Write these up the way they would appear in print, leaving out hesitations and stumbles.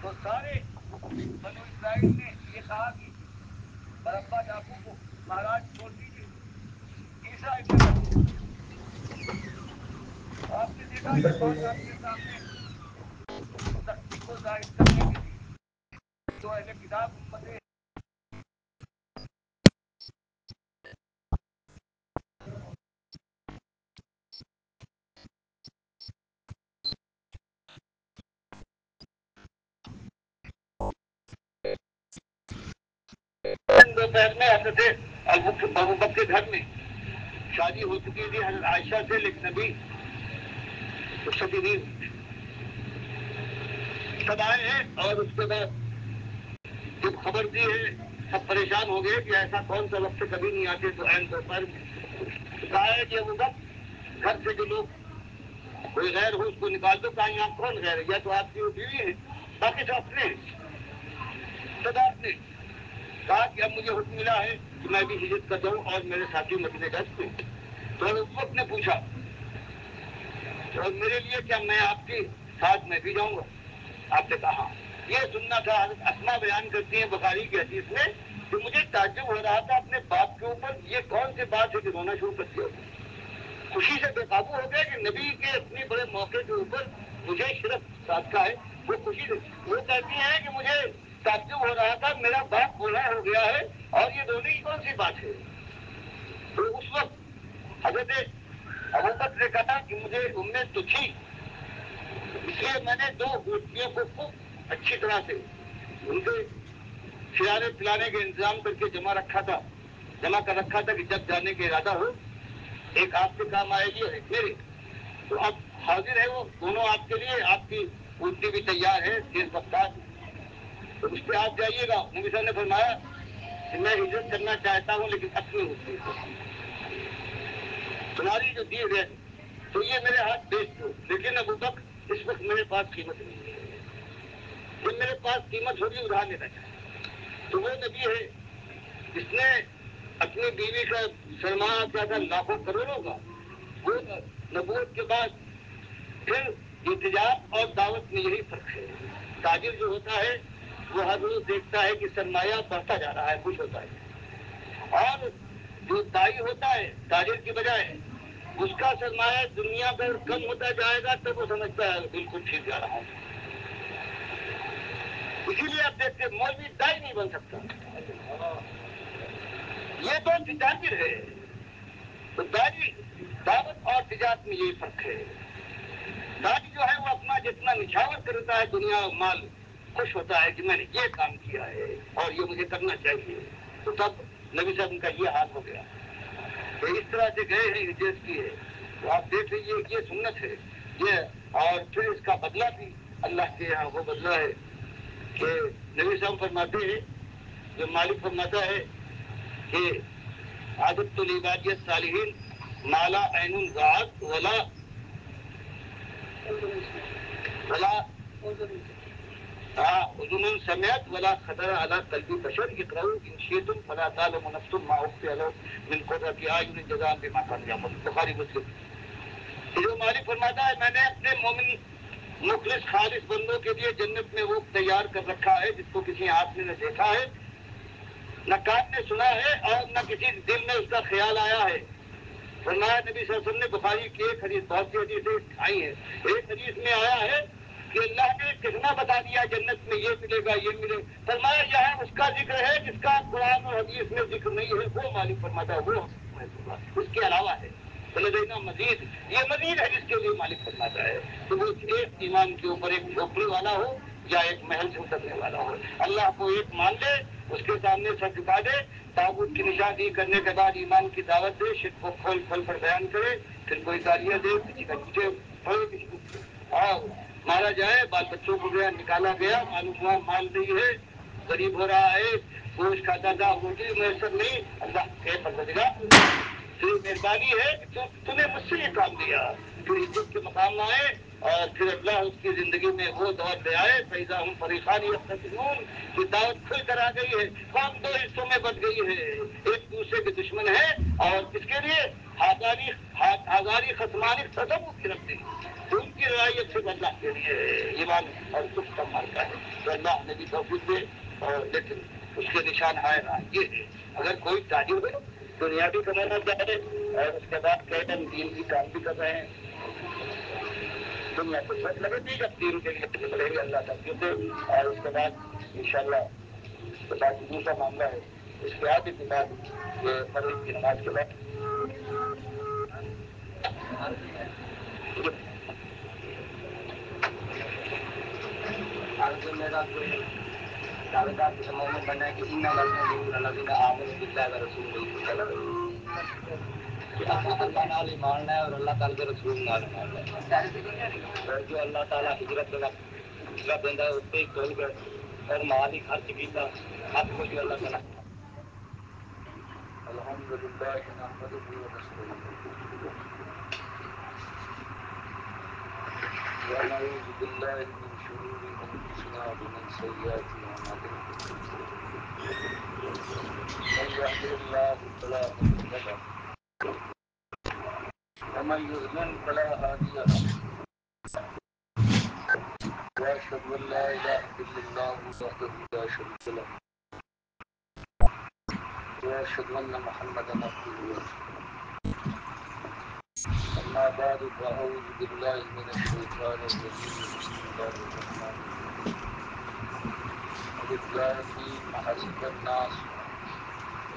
تو سارے بنو اسرائیل نے یہ کہا کہ برابا ڈاکو کو مہاراج چھوڑ دیجیے، عیسیٰ ابن مریم۔ آپ نے دیکھا یہ بات آپ کے سامنے سختی کو ظاہر کرنے کے لیے جو اہل کتاب امت دوپہر میں حضرت ابوبکر کے گھر میں شادی ہو چکی تھی حضرت عائشہ سے، لیکن ابھی شادی نہیں ہوئی تھی۔ سب آئے ہیں اور اس کے بعد جب خبر دی ہے سب پریشان ہو گئے کہ ایسا کون سا وقت کبھی نہیں آتے تو عین دوپہر میں کہا ہے کہ ابوبکر گھر سے جو لوگ کوئی غیر ہو اس کو نکال دو۔ کہیں آپ کون غیر ہے؟ یا تو آپ کی وہ بیوی ہے، باقی تو اپنے ہیں۔ صدارت نے کہا کہ اب مجھے حکم ملا ہے کہ میں بھی ہجرت کر جاؤں اور میرے ساتھی مدینے گشت میں۔ تو ابوبکر نے پوچھا اور میرے لیے کیا میں آپ کے ساتھ میں بھی جاؤں گا؟ آپ نے کہا ہاں۔ یہ سننا تھا۔ حضرت اسما بیان کرتی ہیں بخاری کی حدیث میں کہ مجھے تعجب ہو رہا تھا اپنے باپ کے اوپر، یہ کون سی بات ہے کہ رونا شروع کر دیا، خوشی سے بے قابو ہو گیا کہ نبی کے اتنے بڑے موقع کے اوپر مجھے شرف ساتھ کا ہے۔ وہ خوشی سے وہ کہتی ہیں کہ مجھے تعجب ہو رہا تھا میرا باپ بوڑھا ہو گیا ہے اور یہ رونے کی کون سی بات ہے۔ تو اس وقت حضرت ابوبکر نے کہا کہ مجھے امید تو تھی، اس لیے میں نے 2 اونٹنیوں کو خوب اچھی طرح سے ان کے کھلانے پلانے کا انتظام کر کے جمع کر رکھا تھا کہ جب جانے کا ارادہ ہو ایک آپ کے کام آئے گی اور ایک میرے۔ تو اب حاضر ہے وہ دونوں آپ کے لیے، آپ کی اونٹنی بھی تیار ہے تیز رفتار، تو اس پہ آپ جائیے گا۔ نبی صاحب نے فرمایا کہ میں ہجرت کرنا چاہتا ہوں لیکن اپنی اونٹنی کو، تمہاری جو دی ہے تو یہ میرے ہاتھ بیچ دو، لیکن ابوبکر اس وقت میرے پاس قیمت نہیں ہے، جب میرے پاس قیمت ہوگی ادھار لینا چاہیے۔ تو وہ نبی ہے جس نے اپنی بیوی کا سرمایہ کیا تھا لاکھوں کروڑوں کا، وہ نبوت کے بعد پھر احتجاج اور دعوت میں یہی فرق ہے۔ تاجر جو ہوتا ہے وہ ہر روز دیکھتا ہے کہ سرمایہ بڑھتا جا رہا ہے، خوش ہوتا ہے، اور جو دائی ہوتا ہے تاجر کی بجائے اس کا سرمایہ دنیا پر کم ہوتا جائے گا تب وہ سمجھتا ہے بالکل ٹھیک جا رہا ہے۔ اسی لیے آپ دیکھتے مولوی دائی نہیں بن سکتا، یہ تو تجارت ہے۔ تو دائی دعوت اور تجارت میں یہی فرق ہے۔ دائی جو ہے وہ اپنا جتنا نچھاور کرتا ہے دنیا مال، خوش ہوتا ہے کہ میں نے یہ کام کیا ہے اور یہ مجھے کرنا چاہیے۔ تو تب نبی صاحب کا یہ حال ہو گیا کہ اس طرح سے گئے ہیں ہجرت کی ہے۔ تو آپ دیکھ لیجیے یہ سنت ہے یہ، اور پھر اس کا بدلہ بھی اللہ کے یہاں وہ بدلہ ہے کہ نبی صاحب فرماتے ہیں، جو مالک فرماتا ہے کہ عادت العبادیت صالحین مالا عین رات ولا اذن سمعت ولا خطر على قلب بشر اقرؤوا ان شئتم فلا تعلم نفس ما اخفي لهم من قرة اعين جزاء بما كانوا يعملون۔ بخاری مسلم۔ جو مالک فرماتا ہے میں نے اپنے مومن مخلص خالص بندوں کے لیے جنت میں وہ تیار کر رکھا ہے جس کو کسی آنکھ نے نہ دیکھا ہے، نہ کان نے سنا ہے اور نہ کسی دل میں اس کا خیال آیا ہے۔ فرمایا نبی صلی اللہ علیہ وسلم نے بخاری کی ایک حدیث، بہت سی حدیثیں آئی ہیں، ایک حدیث میں آیا ہے کہ اللہ نے کتنا بتا دیا جنت میں یہ ملے گا یہ ملے، فرمایا یہاں اس کا ذکر ہے جس کا قرآن اور حدیث میں ذکر نہیں ہے، وہ مالک فرماتا ہے وہ اس کے علاوہ ہے فلدینا مزید، یہ مزید ہے جس کے لیے مالک فرماتا ہے۔ تو وہ ایک ایمان کے اوپر ایک جھوپڑی والا ہو یا ایک محل سے اترنے والا ہو، اللہ کو ایک مان لے، اس کے سامنے سر جھکا دے، تاغوت کی نشاندہی کرنے کے بعد ایمان کی دعوت دے، شرک کو کھول کھول کر بیان کرے، پھر کوئی گالیاں دے، کسی کا جوتے پڑے، کسی کو مارا جائے، بال بچوں کو گیا نکالا گیا، معلوم ہوا مال نہیں ہے، غریب ہو رہا ہے، گوشت کھاتا تھا روٹی میسر نہیں، اللہ کے پروردگار تیری مہربانی ہے کہ تو نے مجھ سے یہ کام دیا، پھر عزت کے مقام آئے اور پھر اللہ اس کی زندگی میں وہ دور لے آئے فیضا ہم فریقان یختصمون، کہ دعوت کھل کر آ گئی ہے، قوم 2 حصوں میں بٹ گئی ہے، ایک دوسرے کے دشمن ہے اور کس کے لیے ہزاری ختمانی ختم کی رکھ دی، ان کی رعایت صرف اللہ کے لیے ایمان اور کفر کا مارکا ہے. تو اللہ نے بھی توفیق دے. اور لیکن اس کے نشان ہے نا یہ ہے اگر کوئی تاجر ہو دنیا بھی کمانا چاہے اور اس کے بعد کہتے ہیں دین کی کام بھی کر رہے ہیں دنیا کو سوچ لگے ٹھیک ہے 3 روپے کی پڑے گی اللہ تک دے اور اس کے بعد انشاءاللہ باقی دوسرا معاملہ ہے اس کے آگے کے بعد یہ مغرب کی نماز کے بعد میرا کوئی دعویدار کے سمجھ میں بنا ہے کہ ان الذین آمنوا باللہ ورسولہ اللہ نال ایمان ہے اور اللہ تعالی کے رسول نال ایمان ہے اور جو اللہ تعالی ہجرت دینا ہے اس پہ کھول گئے اور مال ہی خرچ کیتا حق کو جو اللہ تعالی الحمدللہ نحمدہ ونستعینہ ونعوذ باللہ من شرور انفسنا ومن سیئات اعمالنا من يهده الله فلا مضل له ومن يضلل فلا هادي له واشهد ان لا اله الا الله وحده لا شريك له واشهد ان محمدا عبده ورسوله اما بعد فاعوذ بالله من الشيطان الرجيم بسم الله الرحمن الرحيم الف لام میم حسب الناس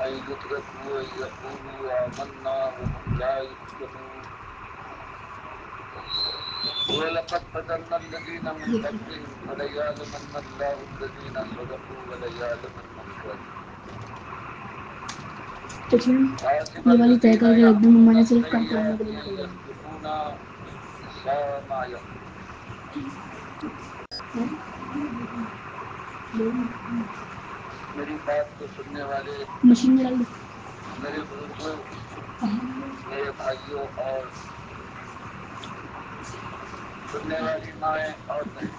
ان يتركوا ان يقولوا آمنا وهم لا يفتنون ولقد فتنا الذين من قبلهم فليعلمن الله الذين صدقوا وليعلمن الكاذبين حاسب الذين يعملون السيئات ان يسبقونا ساء ما يحكمون. میری بات کو سننے والے میرے بزرگوں میرے بھائیوں اور سننے والی مائیں اور بہنیں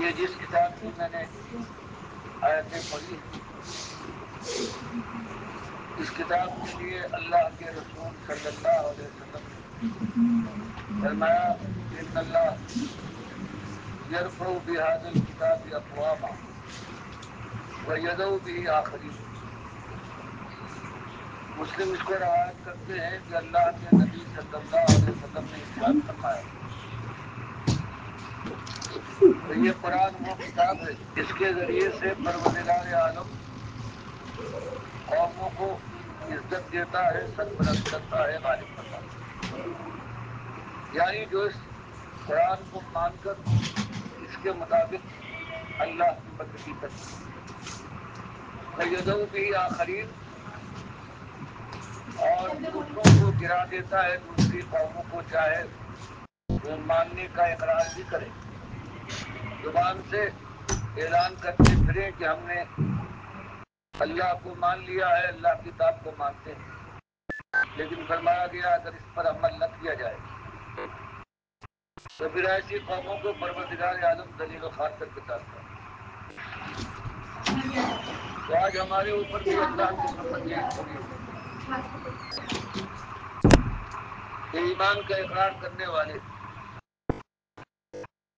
یہ جس کتاب کی میں نے آیتیں پڑھی ہیں اس کتاب کے لیے اللہ کے رسول صلی اللہ علیہ وسلم نے فرمایا ان اللہ یرفع بهذا الكتاب اقواما ویضع به آخرین. مسلم اس کو روایت کرتے ہیں کہ اللہ کے نبی صلی اللہ علیہ وسلم نے ارشاد فرمایا کہ یہ قرآن وہ کتاب ہے جس کے ذریعے سے پروردگار عالم قوموں کو عزت دیتا ہے سربلند کرتا ہے غالب کرتا ہے. یعنی جو اس قرآن کو مان کر اس کے مطابق اللہ کی بندگی کرتے ہیں وَيَدَعُ بِهِ آخرین اور دوسروں کو گرا دیتا ہے دوسری قوموں کو چاہے وہ ماننے کا اقرار بھی کرے زبان سے اعلان کرتے پھریں کہ ہم نے اللہ کو مان لیا ہے اللہ کی کتاب کو مانتے ہیں لیکن فرمایا گیا اگر اس پر عمل نہ کیا جائے تو پھر ایسی قوموں کو پروردگار عالم ذلیل و خوار کر کے ڈالتا ہے. تو آج ہمارے اوپر بھی اللہ کی محبت یہ پوری ہوئی کہ ایمان کا اقرار کرنے والے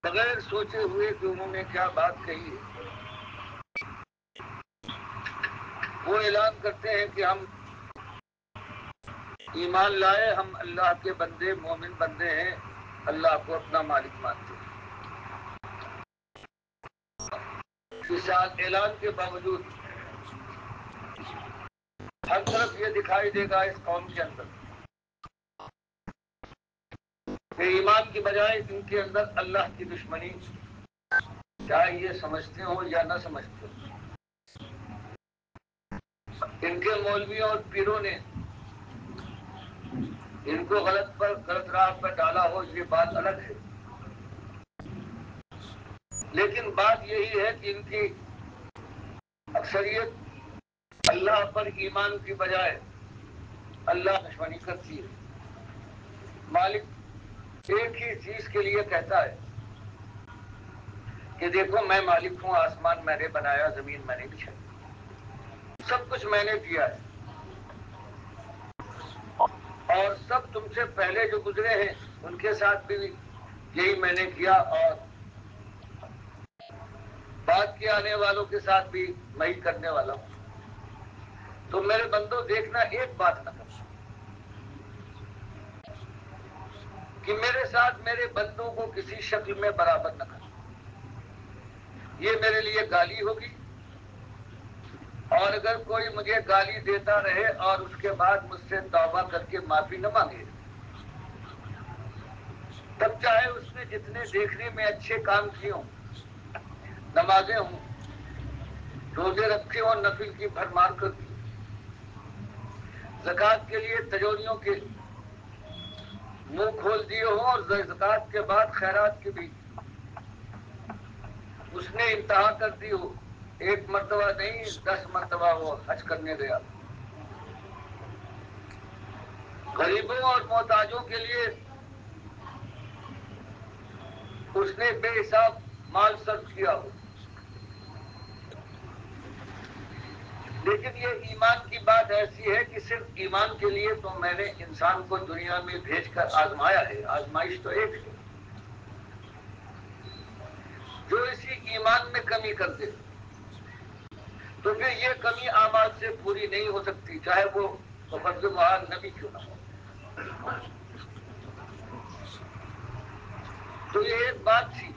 بغیر سوچے ہوئے کہ انہوں نے کیا بات کہی ہے وہ اعلان کرتے ہیں کہ ہم ایمان لائے ہم اللہ کے بندے مومن بندے ہیں اللہ کو اپنا مالک مانتے ہیں. اس اعلان کے باوجود ہر طرف یہ دکھائی دے گا اس قوم کے اندر کہ ایمان کی بجائے ان کے اندر اللہ کی دشمنی چاہے یہ سمجھتے ہو یا نہ سمجھتے ہو. ان کے مولویوں اور پیروں نے ان کو غلط راہ پر ڈالا ہو یہ بات الگ ہے لیکن بات یہی ہے کہ ان کی اکثریت اللہ پر ایمان کی بجائے اللہ دشمنی کرتی ہے. مالک ایک ہی چیز کے لیے کہتا ہے کہ دیکھو میں مالک ہوں آسمان میں نے بنایا زمین میں نے بچھائی سب کچھ میں نے دیا ہے اور سب تم سے پہلے جو گزرے ہیں ان کے ساتھ بھی یہی میں نے کیا، اور بعد کے آنے والوں کے ساتھ بھی میں ہی کرنے والا ہوں۔ تو میرے بندوں دیکھنا ایک بات نہ کرنا کہ میرے ساتھ میرے بندوں کو کسی شکل میں برابر نہ کرنا، یہ میرے لیے گالی ہوگی۔ اور اگر کوئی مجھے گالی دیتا رہے اور اس کے بعد مجھ سے توبہ کر کے معافی نہ مانگے، تب چاہے اس نے جتنے دیکھنے میں اچھے کام کیے ہوں، نمازیں ہوں، روزے رکھے ہوں، نفل کی بھرمار کر دی، زکوٰۃ کے لیے تجوریوں کے منہ کھول دیے ہوں، اور زکوٰۃ کے بعد خیرات کی بھی اس نے انتہا کر دی ہو، ایک مرتبہ نہیں 10 مرتبہ وہ حج کرنے گیا، غریبوں اور محتاجوں کے لیے اس نے بے حساب مال صرف کیا ہو، لیکن یہ ایمان کی بات ایسی ہے کہ صرف ایمان کے لیے تو میں نے انسان کو دنیا میں بھیج کر آزمایا ہے، آزمائش تو ایک ہے۔ جو اسی ایمان میں کمی کر دے تو پھر یہ کمی اعمال سے پوری نہیں ہو سکتی، چاہے وہ بفرض محال نبی کیوں نہ ہو۔ تو یہ ایک بات تھی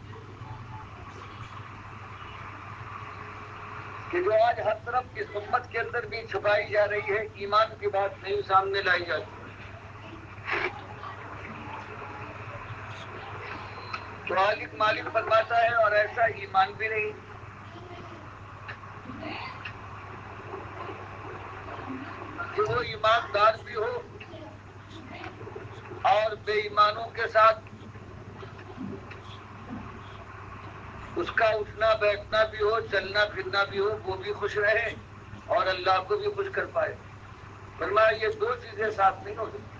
کہ جو آج ہر طرف اس امت کے اندر بھی چھپائی جا رہی ہے، ایمان کی بات نہیں سامنے لائی جاتی، تو مالک فرماتا ہے اور ایسا ایمان بھی نہیں کہ وہ ایماندار بھی ہو اور بے ایمانوں کے ساتھ اس کا اٹھنا بیٹھنا بھی ہو، چلنا پھرنا بھی ہو، وہ بھی خوش رہے اور اللہ کو بھی خوش کر پائے۔ فرمایا یہ دو چیزیں ساتھ نہیں ہو سکتی۔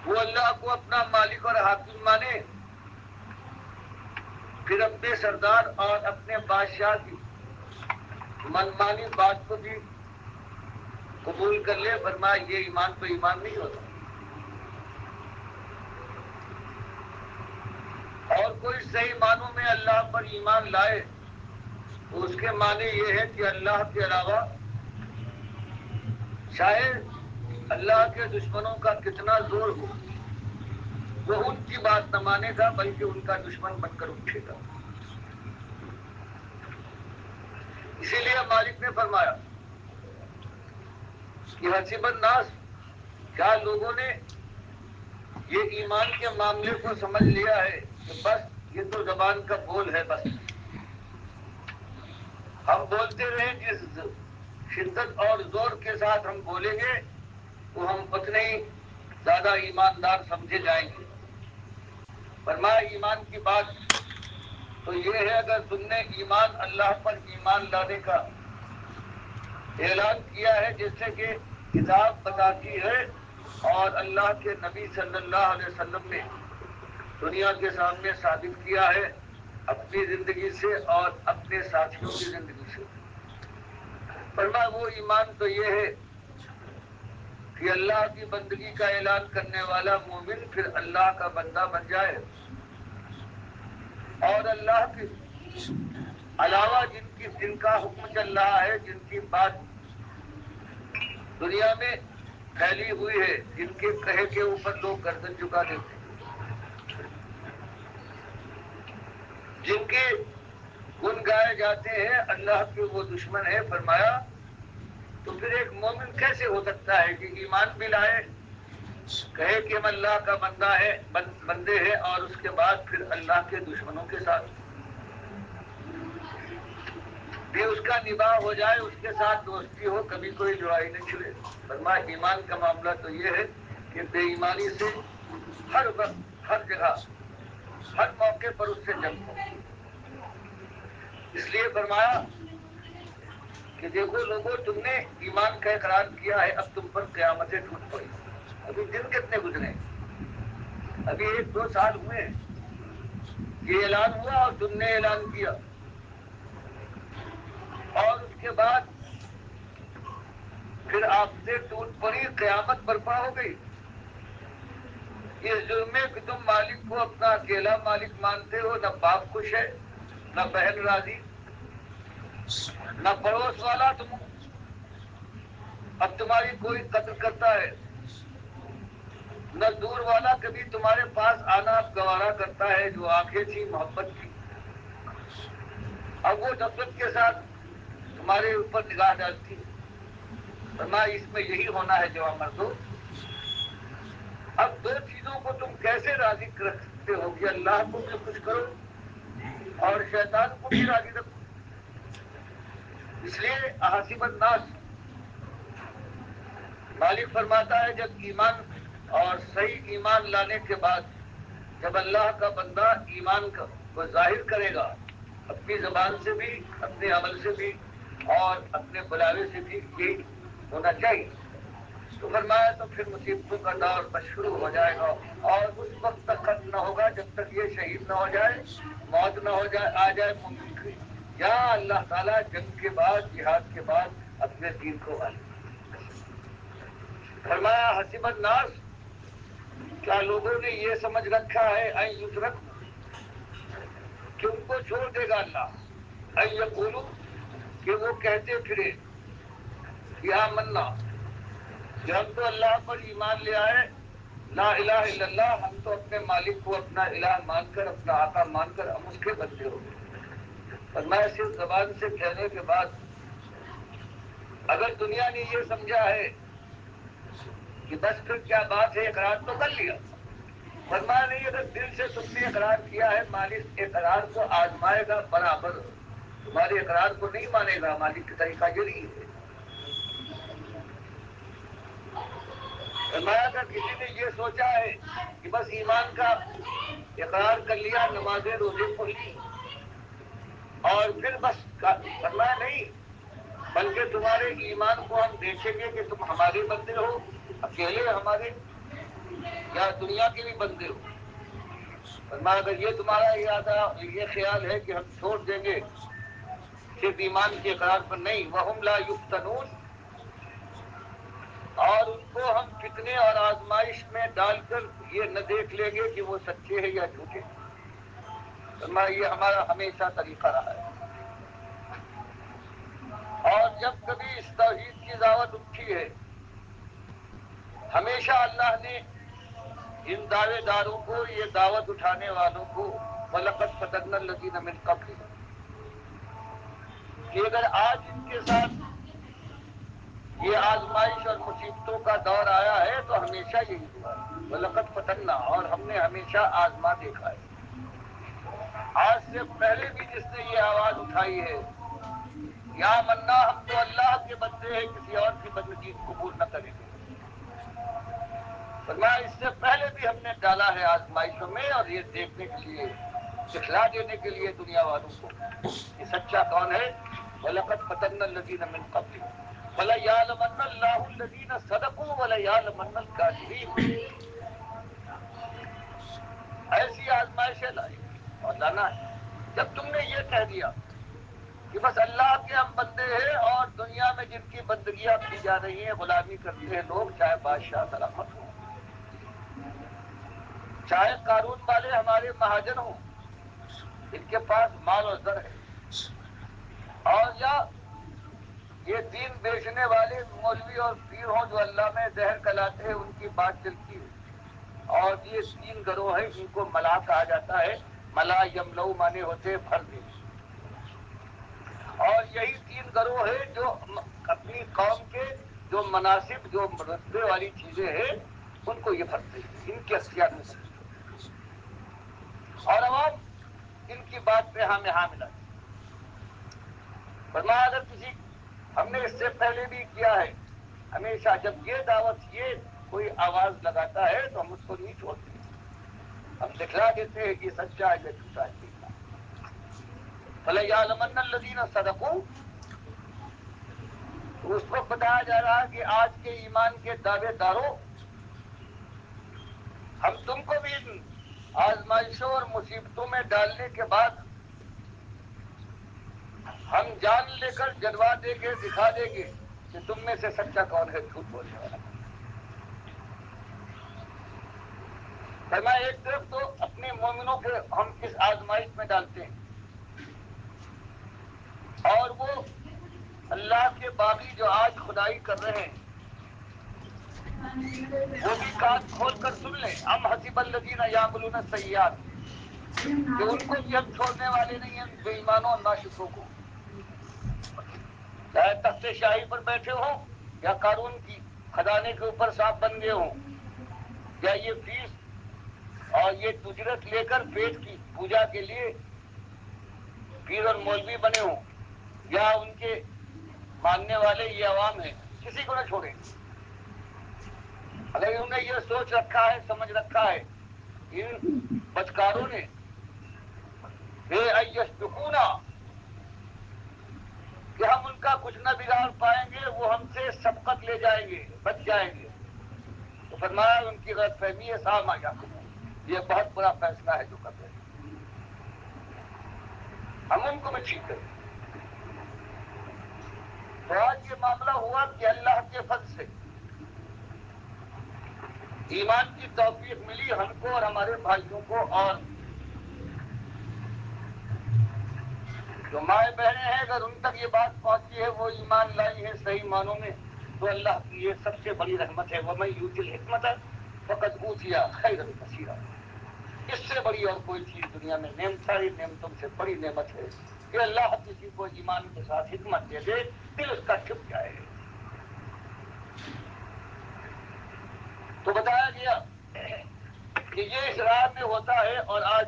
وہ اللہ کو اپنا مالک اور حاکم مانے، پھر اپنے سردار اور اپنے بادشاہ کی منمانی بات کو بھی قبول کر لے، فرمایا یہ ایمان تو ایمان نہیں ہوتا۔ اور کوئی صحیح معنوں میں اللہ پر ایمان لائے تو اس کے معنی یہ ہے کہ اللہ کے علاوہ چاہے اللہ کے دشمنوں کا کتنا زور ہو، وہ ان کی بات نہ مانے گا بلکہ ان کا دشمن بن کر اٹھے گا۔ اسی لیے مالک نے فرمایا کہ حسب الناس، کیا لوگوں نے یہ ایمان کے معاملے کو سمجھ لیا ہے کہ بس یہ تو زبان کا بول ہے، بس ہم بولتے رہیں، جس شدت اور زور کے ساتھ ہم بولیں گے تو ہم اتنے ہی زیادہ ایماندار سمجھے جائیں گے۔ فرمایا ایمان کی بات تو یہ ہے، اگر تم نے ایمان اللہ پر ایمان لانے کا اعلان کیا ہے جیسے کہ کتاب بتاتی ہے اور اللہ کے نبی صلی اللہ علیہ وسلم نے دنیا کے سامنے ثابت کیا ہے اپنی زندگی سے اور اپنے ساتھیوں کی زندگی سے، فرمایا وہ ایمان تو یہ ہے کہ اللہ کی بندگی کا اعلان کرنے والا مومن پھر اللہ کا بندہ بن جائے، اور اللہ کے علاوہ جن کا حکم چل رہا ہے، جن کی بات دنیا میں پھیلی ہوئی ہے، جن کے کہے کے اوپر لوگ گردن جھکا دیتے ہیں، جن کے گن گائے جاتے ہیں اللہ کے وہ دشمن ہے، فرمایا تو پھر ایک مومن کیسے ہو سکتا ہے کہ ایمان بھی لائے، کہے کہ ہم اللہ کا بندے ہیں، اور اس کے بعد پھر اللہ کے دشمنوں کے ساتھ بھی اس کا نباہ ہو جائے، اس کے ساتھ دوستی ہو، کبھی کوئی لڑائی نہیں چھڑے۔ فرمایا ایمان کا معاملہ تو یہ ہے کہ بے ایمانی سے ہر وقت، ہر جگہ، ہر موقع پر اس سے جنگ ہو۔ اس لیے فرمایا کہ دیکھو لوگوں، تم نے ایمان کا اقرار کیا ہے، اب تم پر قیامتیں ٹوٹ پڑی۔ ابھی دن کتنے گزرے، ابھی 1-2 سال ہوئے، یہ اعلان ہوا اور تم نے اعلان کیا، اور اس کے بعد پھر آپ سے ٹوٹ پڑی، قیامت برپا ہو گئی. اس جرم میں کہ تم مالک کو اپنا اکیلا مالک مانتے ہو، نہ باپ خوش ہے، نہ بہن راضی، نہ پڑوس والا تم اب تمہاری کوئی قدر کرتا ہے، نہ دور والا کبھی تمہارے پاس آنا اب گوارا کرتا ہے. جو آنکھیں تھی محبت کی، اب وہ نفرت کے ساتھ تمہارے اوپر نگاہ ڈالتی ہے. فرمایا اس میں یہی ہونا ہے جو مردو. اب دو چیزوں کو تم کیسے راضی رکھ سکتے ہو کہ اللہ کو بھی خوش کرو اور شیطان کو بھی راضی رکھو. اس لیے احاسب الناس، مالک فرماتا ہے جب ایمان اور صحیح ایمان لانے کے بعد جب اللہ کا بندہ ایمان کو ظاہر کرے گا اپنی زبان سے بھی، اپنے عمل سے بھی اور اپنے بلاوے سے بھی، یہی ہونا چاہیے. تو فرمایا تو پھر مصیبتوں کا دور بس شروع ہو جائے گا اور اس وقت تک ختم نہ ہوگا جب تک یہ شہید نہ ہو جائے، موت نہ ہو جائے، آ جائے مومن کی. یا اللہ تعالیٰ جنگ کے بعد، جہاد کے بعد اپنے دین کو غالب. فرمایا حسب الناس، کیا لوگوں نے یہ سمجھ رکھا ہے ان یترک کہ ان کو چھوڑ دے گا اللہ، ان یقولوا کہ وہ کہتے پھرے یا منا کہ ہم تو اللہ پر ایمان لے آئے، لا الہ الا اللہ، ہم تو اپنے مالک کو اپنا الہ مان کر، اپنا آقا مان کر ہم اس کے بندے ہو گئے. فرمایا صرف زبان سے کہنے کے بعد اگر دنیا نے یہ سمجھا ہے کہ بس پھر کیا بات ہے، اقرار تو کر لیا. فرمایا نہیں، اگر دل سے تم نے اقرار کیا ہے، مالک اقرار کو آزمائے گا برابر، تمہارے اقرار کو نہیں مانے گا. مالک کا طریقہ یہ نہیں ہے. فرمایا اگر کسی نے یہ سوچا ہے کہ بس ایمان کا اقرار کر لیا، نمازیں روزے پڑھ لی اور پھر بس، فرمایا نہیں، بلکہ تمہارے ایمان کو ہم دیکھیں گے کہ تم ہمارے بندے ہو، اکیلے ہمارے، یا دنیا کے بھی بندے ہو. فرمایا اگر یہ تمہارا ارادہ، یہ خیال ہے کہ ہم چھوڑ دیں گے صرف ایمان کے اقرار پر نہیں، وہم لا یفتنون، اور ان کو ہم فتنے اور آزمائش میں ڈال کر یہ نہ دیکھ لیں گے کہ وہ سچے ہیں یا جھوٹے. فرمایا یہ ہمارا ہمیشہ طریقہ رہا ہے. اور جب کبھی اس توحید کی دعوت اٹھی ہے، ہمیشہ اللہ نے ان دعوے داروں کو، یہ دعوت اٹھانے والوں کو، وَلَقَدْ فَتَنَّا الَّذِينَ مِن قَبْلِهِمْ، کہ اگر آج ان کے ساتھ یہ آزمائش اور مصیبتوں کا دور آیا ہے تو ہمیشہ یہی ہوا ہے. وَلَقَدْ فَتَنَّا، اور ہم نے ہمیشہ آزما دیکھا ہے. آج سے پہلے بھی جس نے یہ آواز اٹھائی ہے یا منا، ہم تو اللہ کے بندے ہیں، کسی اور کی بندگی قبول نہ کریں گے. فرمایا اس سے پہلے بھی ہم نے ڈالا ہے آزمائشوں میں، اور یہ دیکھنے کے لیے، دکھلا دینے کے لیے دنیا والوں کو کہ سچا کون ہے. وَلَقَدْ فَتَنَّا الَّذِينَ مِن قَبْلِهِمْ وَلَيَعْلَمَنَّ اللَّهُ الَّذِينَ صَدَقُوا وَلَيَعْلَمَنَّ الْكَاذِبِينَ. ایسی آزمائشیں لائی اور لانا ہے. جب تم نے یہ کہہ دیا کہ بس اللہ کے ہم بندے ہیں، اور دنیا میں جن کی بندگیاں کی جا رہی ہیں، غلامی کرتے ہیں لوگ، چاہے بادشاہ سلامت ہوں، چاہے قارون والے ہمارے مہاجن ہوں، ان کے پاس مال و زر ہے، اور یا یہ دین بیچنے والے مولوی اور پیر ہوں جو اللہ میں زہر کلاتے ہیں، ان کی بات چلتی ہے. اور یہ تین گروہ ہیں، ان کو ملا کہا جاتا ہے. ملا یملو مانے ہوتے بھر دے. اور یہی تین گروہ ہیں جو اپنی قوم کے جو مناسب، جو رتبے والی چیزیں ہیں، ان کو یہ بھرتے ہیں، ان کے اختیار میں بھرتے ہیں، اور عوام ان کی بات پہ ہاں میں ہاں ملاتی. فرمایا اگر کسی، ہم نے اس سے پہلے بھی کیا ہے، ہمیشہ جب یہ دعوت، یہ کوئی آواز لگاتا ہے تو ہم اس کو نہیں چھوڑتے، ہم دکھلا دیتے ہیں کہ سچا ہے یا جھوٹا ہے. فَلَيَعْلَمَنَّ الَّذِينَ صَدَقُوا، تو اس وقت بتایا جا رہا ہے کہ آج کے ایمان کے دعوے داروں، ہم تم کو بھی ان آزمائشوں اور مصیبتوں میں ڈالنے کے بعد ہم جان لے کر جلوا دیں گے، دکھا دیں گے کہ تم میں سے سچا کون ہے، جھوٹ بولنے والا کون ہے۔ فرمایا ایک طرف تو اپنے مومنوں کے ہم اس آزمائش میں ڈالتے ہیں، اور وہ اللہ کے باغی جو آج خدائی کر رہے ہیں وہ بھی کان کھول کر سن لیں۔ ام حسب الذین یعملون السیئات، کہ ان کو بھی ہم چھوڑنے والے نہیں ہیں، بے ایمانوں اور ناشکروں کو، چاہے تخت شاہی پر بیٹھے ہوں یا قارون کی خزانے کے اوپر سانپ بن گئے ہوں، یا یہ فیس اور یہ اجرت لے کر پیٹ کی پوجا کے لیے پیر اور مولوی بنے ہوں، یا ان کے ماننے والے یہ عوام ہیں، کسی کو نہ چھوڑیں۔ اگر انہوں نے یہ سوچ رکھا ہے، سمجھ رکھا ہے ان بچکاروں نے کہ ہم ان کا کچھ نہ بگاڑ پائیں گے، وہ ہم سے سبقت لے جائیں گے، بچ جائیں گے، تو فرمایا ان کی غلط فہمی ہے، ساما یحکمون، یہ بہت بڑا فیصلہ ہے جو کر رہے ہیں، ہم ان کو بھی ٹھیک کریں۔ تو آج یہ معاملہ ہوا کہ اللہ کے فضل سے ایمان کی توفیق ملی ہم کو اور ہمارے بھائیوں کو، اور جو مائیں بہنیں ہیں اگر ان تک یہ بات پہنچی ہے وہ ایمان لائی ہے صحیح معنوں میں، تو اللہ کی یہ سب سے بڑی رحمت ہے۔ وَمَن یُؤْتِ الْحِکْمَةَ فَقَدْ أُوتِیَ خَیْرًا کَثِیرًا، اس سے بڑی اور کوئی چیز دنیا میں ساری نعمتوں سے بڑی نعمت ہے کہ اللہ کسی کو ایمان کے ساتھ حکمت دے دے، دل اس کا چھپ جائے۔ تو بتایا گیا کہ یہ اس راہ میں ہوتا ہے، اور آج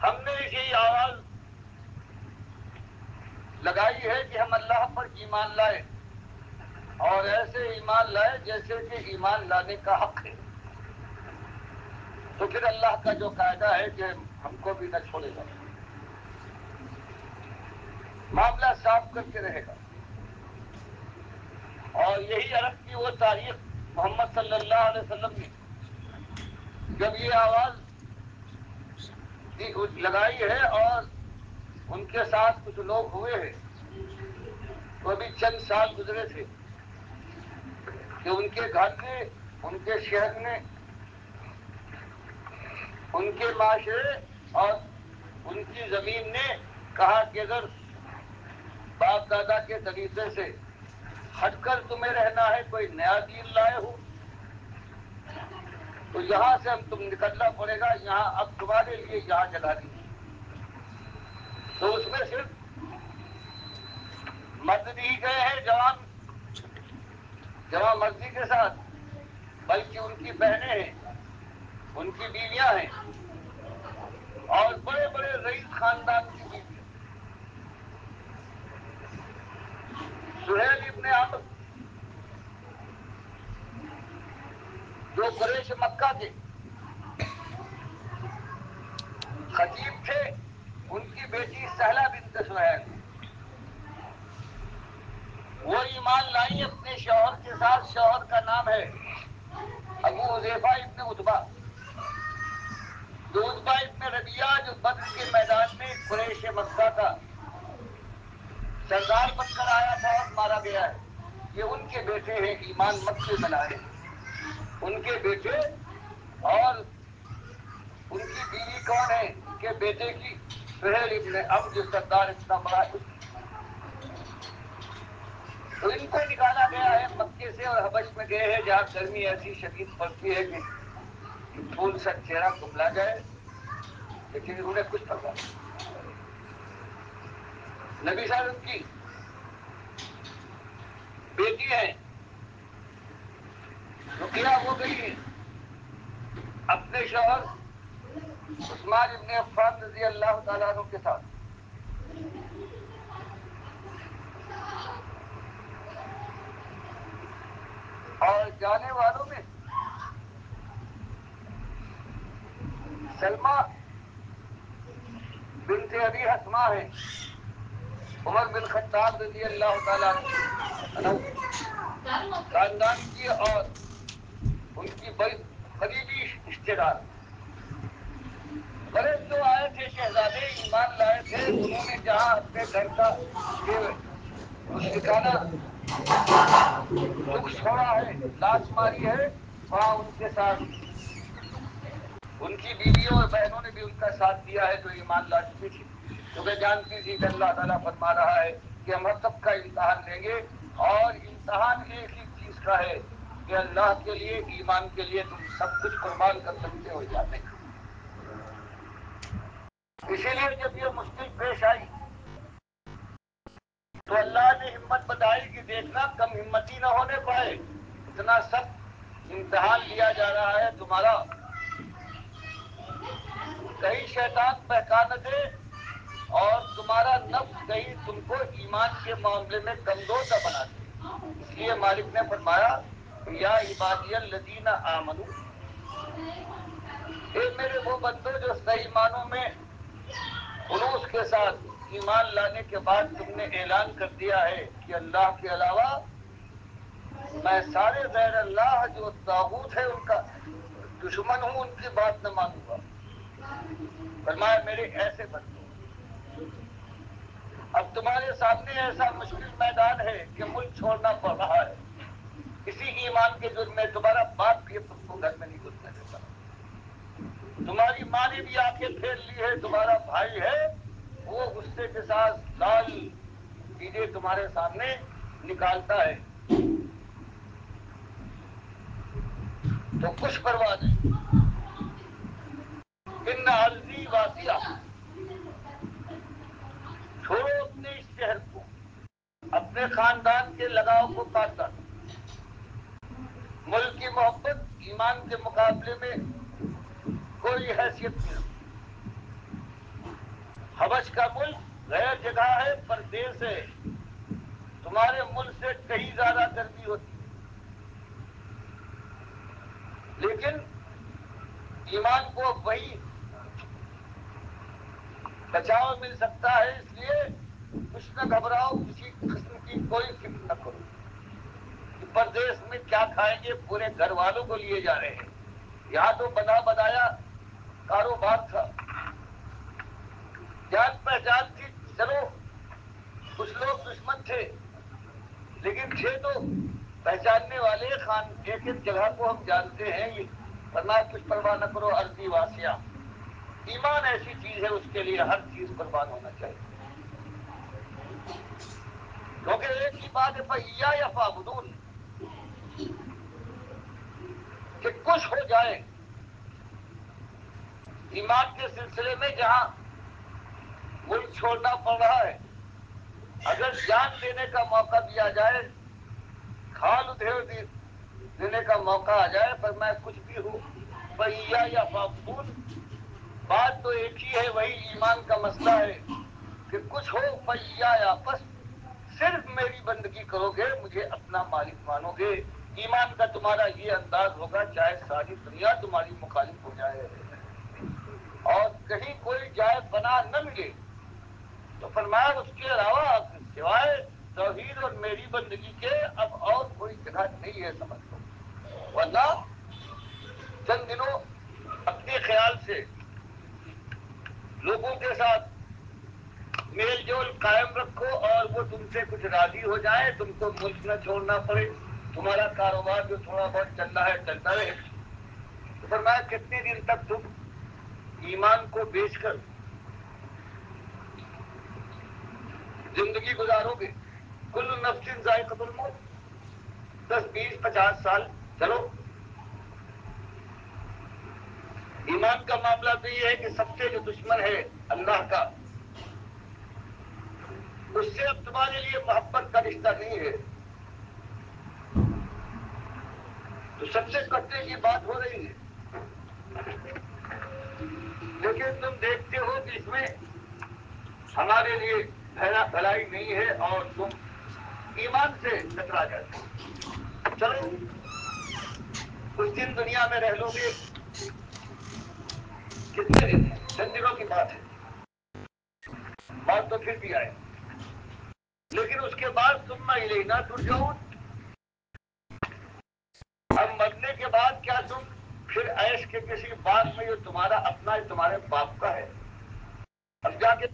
ہم نے اسی آواز لگائی ہے کہ ہم اللہ پر ایمان لائے، اور ایسے ایمان لائے جیسے کہ ایمان لانے کا حق ہے۔ تو پھر اللہ کا جو قاعدہ ہے کہ ہم کو بھی نہ چھوڑے گا، معاملہ صاف کر کے رہے گا۔ اور یہی عرب کی وہ تاریخ محمد صلی اللہ علیہ وسلم نے جب یہ آواز لگائی ہے، اور ان کے ساتھ کچھ لوگ ہوئے ہیں، تو ابھی چند سال گزرے تھے کہ ان کے گھر نے، ان کے شہر نے، ان کے معاشرے اور ان کی زمین نے کہا کہ اگر باپ دادا کے طریقے سے ہٹ کر تمہیں رہنا ہے، کوئی نیا دین لائے ہو، تو یہاں سے ہم تم نکلنا پڑے گا، یہاں اب تمہارے لیے یہاں جگہ نہیں۔ تو اس میں صرف مرد نہیں گئے ہیں جوان مرضی کے ساتھ، بلکہ ان کی بہنیں ہیں، ان کی بیویاں ہیں، اور بڑے بڑے رئیس خاندان کی بیویاں۔ سہیل ابن عمرو جو قریش مکہ کے خطیب تھے، ان کی بیٹی سہلہ بنت سہیل، وہ ایمان لائی اپنے شوہر کے ساتھ۔ شوہر کا نام ہے ابو حذیفہ ابن عتبہ، جو عتبہ ابن ربیعہ جو بدر کے میدان میں قریش مکہ کا سردار بن کر آیا تھا اور مارا گیا ہے، یہ ان کے بیٹے ہیں، ایمان مکے میں لائے ان کے بیٹے۔ اور ان کی بیوی کون ہے؟ ان کے بیٹے کی سہیل ابن عمرو، جو سردار اتنا بڑا ہے، تو ان کو نکالا گیا ہے مکے سے، اور حبش میں گئے ہیں جہاں گرمی ایسی شدید پڑتی ہے کہ پھول سا چہرہ کملا جائے، لیکن انہوں نے کچھ پرواہ نہیں۔ نبی صاحب ان کی بیٹی ہے، رقیہ ہو گئی ہے اپنے شوہر عثمان ابن عفان رضی اللہ تعالیٰ عنہ کے ساتھ۔ اور جانے والوں میں سلمہ بنت ابی حسمہ ہے، عمر بن خطاب رضی اللہ تعالیٰ عنہ خاندان کی، اور ان کی بڑی قریبی رشتے دار۔ بڑے جو آئے تھے شہزادے، ایمان لائے تھے، انہوں نے جہاں اپنے گھر کا یہ مشرکانہ دکھ چھوڑا ہے، لاش ماری ہے، وہاں ان کے ساتھ ان کی بیویوں اور بہنوں نے بھی ان کا ساتھ دیا ہے جو ایمان لا چکی تھی، کیونکہ جانتی تھی کہ اللہ تعالیٰ فرما رہا ہے کہ ہم سب کا امتحان لیں گے، اور امتحان ایک ہی چیز کا ہے کہ اللہ کے لیے، ایمان کے لیے تم سب کچھ قربان کر سکتے ہو یا نہیں۔ اسی لیے جب یہ مشکل پیش آئی تو اللہ نے ہمت بتائی کہ دیکھنا کم ہمتی نہ ہونے پائے، اتنا سخت امتحان لیا جا رہا ہے تمہارا، کہیں شیطان بہکا نہ دے اور تمہارا نفس کہیں تم کو ایمان کے معاملے میں کمزور نہ بنا دے۔ اس لیے مالک نے فرمایا یا عبادی الذین آمنوا، اے میرے وہ بندو جو صحیح معنوں میں خلوص کے ساتھ ایمان لانے کے بعد تم نے اعلان کر دیا ہے کہ اللہ کے علاوہ میں سارے غیر اللہ جو طاغوت ہے ان کا دشمن ہوں، ان کی بات نہ مانوں گا۔ فرمایا میرے ایسے بندو، اب تمہارے سامنے ایسا مشکل میدان ہے کہ ملک چھوڑنا پڑ رہا ہے، اسی ایمان کے جرم میں تمہارا باپ بھی تم کو گھر میں نہیں گھسنے دیتا، تمہاری ماں نے بھی آنکھیں پھیر لی ہے، تمہارا بھائی ہے وہ غصے کے ساتھ لال چیزیں تمہارے سامنے نکالتا ہے، تو کچھ پرواہ نہیں، ان عرضی واسعہ، چھوڑو اپنے اس شہر کو، اپنے خاندان کے لگاؤ کو کاٹا، ملک کی محبت ایمان کے مقابلے میں کوئی حیثیت نہیں رکھتی، حبش کا ملک غیر جگہ ہے، پردیس ہے، تمہارے ملک سے کہیں زیادہ گرمی ہوتی ہے، لیکن ایمان کو وہی بچاؤ مل سکتا ہے، اس لیے کچھ نہ گھبراؤ، کسی قسم کی کوئی فکر نہ کرو کہ پردیس میں کیا کھائیں گے، پورے گھر والوں کو لیے جا رہے ہیں، یہاں تو بنا بنایا کاروبار تھا، جان پہچان تھی، چلو کچھ لوگ دشمن تھے لیکن تھے تو پہچاننے والے، خان ایک ایک جگہ کو ہم جانتے ہیں، یہ فرمایا کچھ پرواہ نہ کرو، ارضی واسعہ، ایمان ایسی چیز ہے اس کے لیے ہر چیز قربان ہونا چاہیے، کیونکہ ایک ہی بات ہے فَإِيَّايَ فَاعْبُدُونِ، کہ کچھ ہو جائے ایمان کے سلسلے میں، جہاں ملک چھوڑنا پڑ رہا ہے، اگر جان دینے کا موقع دیا جائے، کھال ادھیڑ دینے کا موقع آ جائے، پر میں کچھ بھی ہوں فَإِيَّايَ فَاعْبُدُونِ، بات تو ایک ہی ہے، وہی ایمان کا مسئلہ ہے کہ کچھ ہو فَإِيَّايَ، بس صرف میری بندگی کرو گے، مجھے اپنا مالک مانو گے، ایمان کا تمہارا یہ انداز ہوگا چاہے ساری دنیا تمہاری مخالف ہو جائے اور کہیں کوئی جائے پناہ نہ ملے، تو فرمایا اس کے علاوہ سوائے توحید اور میری بندگی کے اب اور کوئی جگہ نہیں ہے، سمجھ لو، ورنہ چند دنوں اپنے خیال سے لوگوں کے ساتھ میل جول قائم رکھو اور وہ تم سے کچھ راضی ہو جائے، تم کو ملک نہ چھوڑنا پڑے، تمہارا کاروبار جو تھوڑا بہت چلتا ہے چلتا رہے، تو فرمایا کتنے دن تک تم ایمان کو بیچ کر زندگی گزارو گے، کل نفس ذائقۃ الموت، 10 20 50 سال چلو، ایمان کا معاملہ تو یہ ہے کہ سب سے جو دشمن ہے اللہ کا، اس سے اب تمہارے لیے محبت کا رشتہ نہیں ہے، تو سب سے کٹنے کی بات ہو رہی ہے، لیکن تم دیکھتے ہو کہ اس میں ہمارے لیے بھلائی نہیں ہے اور تم ایمان سے ٹکرا جاتے ہو، چلو کچھ دن دنیا میں رہ لو گے، کتنے دن ہیں، چند دنوں کی بات ہے، بات تو پھر بھی آئے، لیکن اس کے بعد تم الینا ترجعون، اب مرنے کے بعد کیا تم پھر عیش کے کسی باغ میں جو تمہارا اپنا ہے، تمہارے باپ کا ہے، اب جا کے